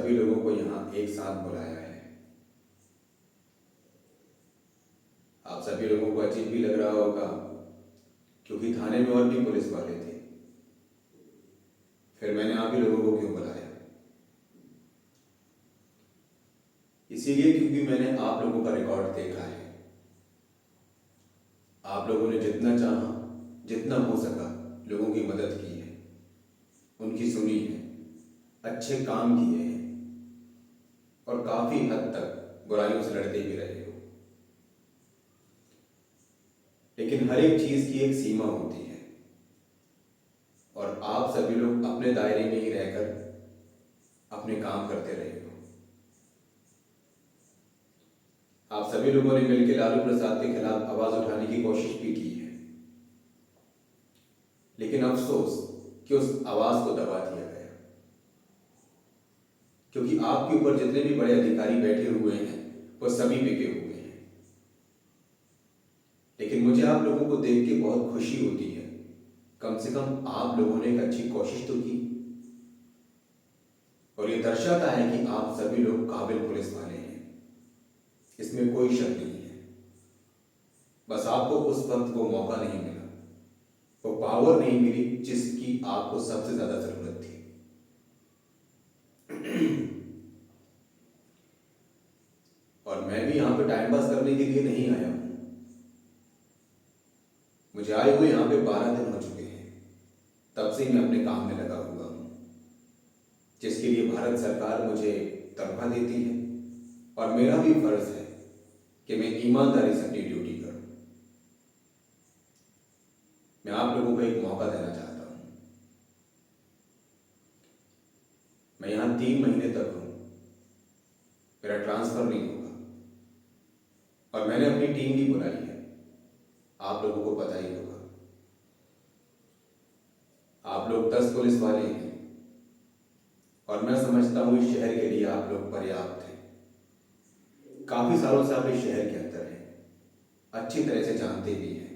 सभी लोगों को यहाँ एक साथ बुलाया है। आप सभी लोगों को अजीब भी लग रहा होगा क्योंकि थाने में और भी पुलिस वाले थे। फिर मैंने आप ही लोगों को क्यों बुलाया? इसीलिए क्योंकि मैंने आप लोगों का रिकॉर्ड देखा है। आप लोगों ने जितना चाहा, जितना हो सका लोगों की मदद की है, उनकी सुनी है, अच्छे काम किए हैं और काफी हद तक बुराइयों से लड़ते भी रहे हो। लेकिन हर एक चीज की एक सीमा होती है और आप सभी लोग अपने दायरे में ही रहकर अपने काम करते रहे हो। आप सभी लोगों ने मिलकर लालू प्रसाद के खिलाफ आवाज उठाने की कोशिश भी की है, लेकिन अफसोस कि उस आवाज को दबा दिया गया, क्योंकि आपके ऊपर जितने भी बड़े अधिकारी बैठे हुए हैं वो सभी बिके हुए हैं। लेकिन मुझे आप लोगों को देख के बहुत खुशी होती है, कम से कम आप लोगों ने एक अच्छी कोशिश तो की। और ये दर्शाता है कि आप सभी लोग काबिल पुलिस वाले हैं, इसमें कोई शक नहीं है। बस आपको उस वक्त वो मौका नहीं मिला, वो पावर नहीं मिली जिसकी आपको सबसे ज्यादा जरूरत थी। और मैं भी यहां पे टाइम पास करने के लिए नहीं आया हूं। मुझे आए हुए यहां पे 12 दिन हो चुके हैं, तब से मैं अपने काम में लगा हुआ हूं, जिसके लिए भारत सरकार मुझे तनख्वाह देती है और मेरा भी फर्ज है कि मैं ईमानदारी से अपनी ड्यूटी करूं। मैं आप लोगों को एक मौका देना चाहता हूं। मैं यहां 3 महीने तक हूं, मेरा ट्रांसफर नहीं होगा और मैंने अपनी टीम भी बुलाई है, आप लोगों को पता ही होगा। आप लोग 10 पुलिस वाले हैं और मैं समझता हूं इस शहर के लिए आप लोग पर्याप्त हैं। काफी सालों से आप इस शहर के अंदर हैं, अच्छी तरह से जानते भी हैं।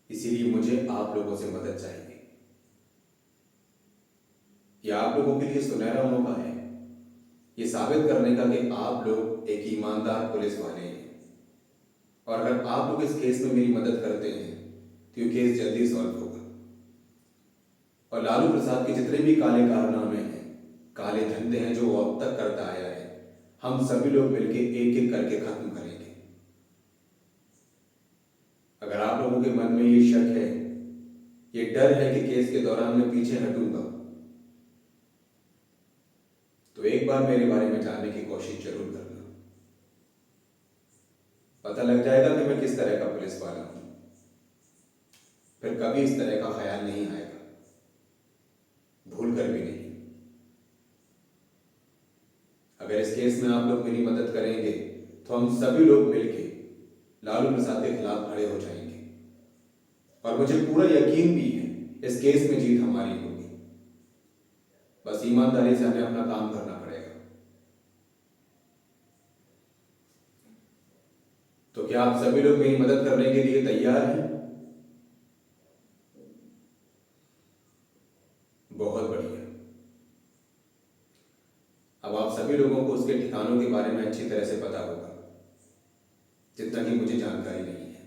इसीलिए मुझे आप लोगों से मदद चाहिए। ये आप लोगों के लिए सुनहरा मौका है ये साबित करने का कि आप लोग एक ईमानदार पुलिस वाले हैं। और अगर आप लोग इस केस में मेरी मदद करते हैं तो ये केस जल्दी सॉल्व होगा और लालू प्रसाद के जितने भी काले कारनामे हैं, काले धंधे हैं जो वो अब तक करता आया है, हम सभी लोग मिलकर एक एक करके खत्म करेंगे। अगर आप लोगों के मन में ये शक है, ये डर है कि केस के दौरान मैं पीछे हटूंगा, तो एक बार मेरे बारे में जानने की कोशिश जरूर करना। पता लग जाएगा कि मैं किस तरह का पुलिस वाला हूं। फिर कभी इस तरह का ख्याल नहीं आएगा, भूल कर भी नहीं। अगर इस केस में आप लोग मेरी मदद करेंगे तो हम सभी लोग मिलके लालू प्रसाद के खिलाफ खड़े हो जाएंगे और मुझे पूरा यकीन भी है इस केस में जीत हमारी होगी। बस ईमानदारी से हमें अपना काम करना पड़ेगा। तो क्या आप सभी लोग मेरी मदद करने के लिए तैयार हैं? बहुत बढ़िया। अब आप सभी लोगों को उसके ठिकानों के बारे में अच्छी तरह से पता होगा, जितना कि मुझे जानकारी नहीं है।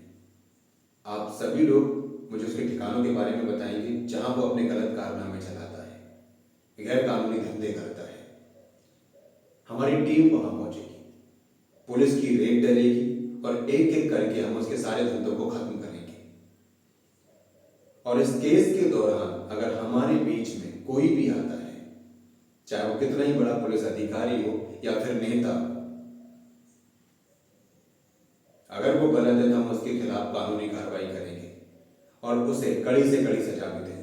आप सभी लोग मुझे उसके ठिकानों के बारे में बताएंगे जहां वो अपने गलत कारनामे चलाता है, गैर कानूनी धंधे करता है। हमारी टीम वहां पहुंचेगी, पुलिस की रेड डलेगी और एक एक करके हम उसके सारे धंधों को खत्म करेंगे। और इस केस के दौरान अगर हमारे बीच में कोई भी आता है, चाहे वो कितना ही बड़ा पुलिस अधिकारी हो या फिर नेता, अगर वो गलत है तो हम उसके खिलाफ कानूनी कार्रवाई करेंगे और उसे कड़ी से कड़ी सजा भी देंगे।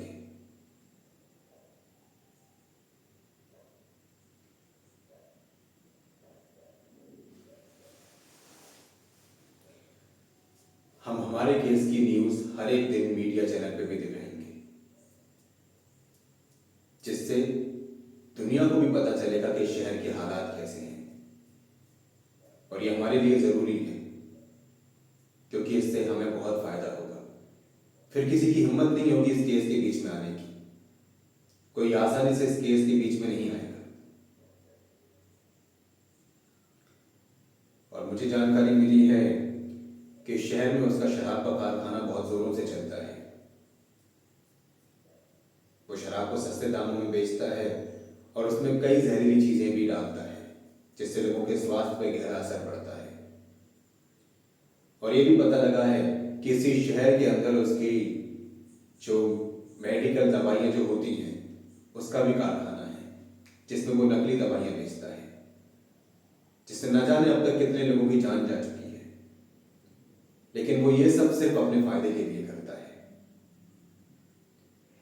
हम हमारे केस की न्यूज हर एक दिन मीडिया चैनल पे भी दिखाएंगे, जिससे दुनिया को भी पता चलेगा कि शहर के हालात कैसे हैं। और ये हमारे लिए जरूरी है क्योंकि इससे हमें बहुत फायदा होगा। फिर किसी की हिम्मत नहीं होगी इस केस के बीच में आने की। कोई आसानी से इस केस के बीच में नहीं आएगा। और मुझे जानकारी मिली है कि शहर में उसका शराब का कारखाना बहुत जोरों से चलता है। वो शराब को सस्ते दामों में बेचता है और उसमें कई जहरीली चीजें भी डालता है, जिससे लोगों के स्वास्थ्य पर गहरा असर पड़ता है। और ये भी पता लगा है कि इसी शहर के अंदर उसकी जो मेडिकल दवाइयाँ जो होती हैं उसका भी कारखाना है, जिसमें वो नकली दवाइयाँ बेचता है, जिससे न जाने अब तक कितने लोगों की जान जा चुकी है। लेकिन वो ये सब सिर्फ अपने फायदे के लिए करता है।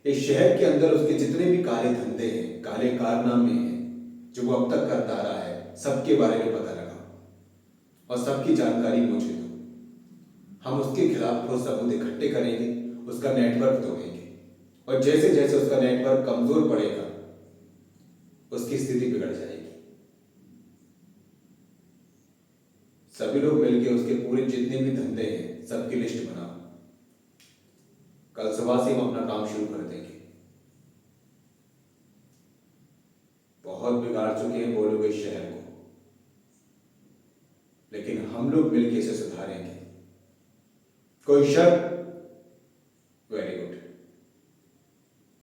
इस शहर के अंदर उसके जितने भी काले धंधे हैं, काले कारनामे हैं, जो वो अब तक करता रहा है, सबके बारे में पता लगा और सबकी जानकारी मुझे दो। हम उसके खिलाफ ठोस सबूत इकट्ठे करेंगे, उसका नेटवर्क तोड़ेंगे और जैसे जैसे उसका नेटवर्क कमजोर पड़ेगा उसकी स्थिति बिगड़ जाएगी। सभी लोग मिलकर उसके पूरे जितने भी धंधे हैं सबकी लिस्ट बनाओ। कल सुबह से हम अपना काम शुरू कर देंगे। बहुत बिगाड़ चुके हैं वो लोग इस शहर को, लेकिन हम लोग मिलकर इसे सुधारेंगे। कोई शक